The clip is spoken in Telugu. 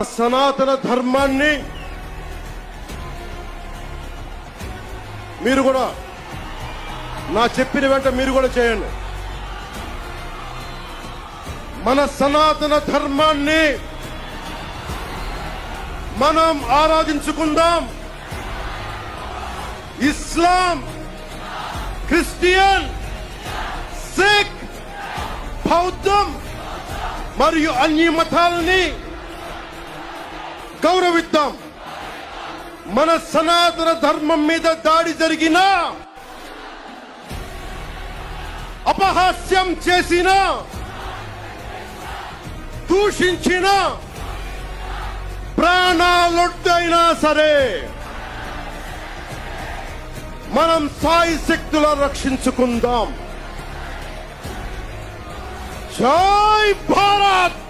సనాతన ధర్మాన్ని మీరు కూడా నా చెప్పిన వెంట మీరు కూడా చేయండి. మన సనాతన ధర్మాన్ని మనం ఆరాధించుకుందాం. ఇస్లాం, క్రిస్టియన్, సిక్, బౌద్ధం మరియు అన్ని మతాలని గౌరవిద్దాం. మన సనాతన ధర్మం మీద దాడి జరిగినా, అపహాస్యం చేసిన, దూషించిన, ప్రాణాలొడ్డైనా సరే మనం సాయి శక్తుల రక్షించుకుందాం. జై భారత్.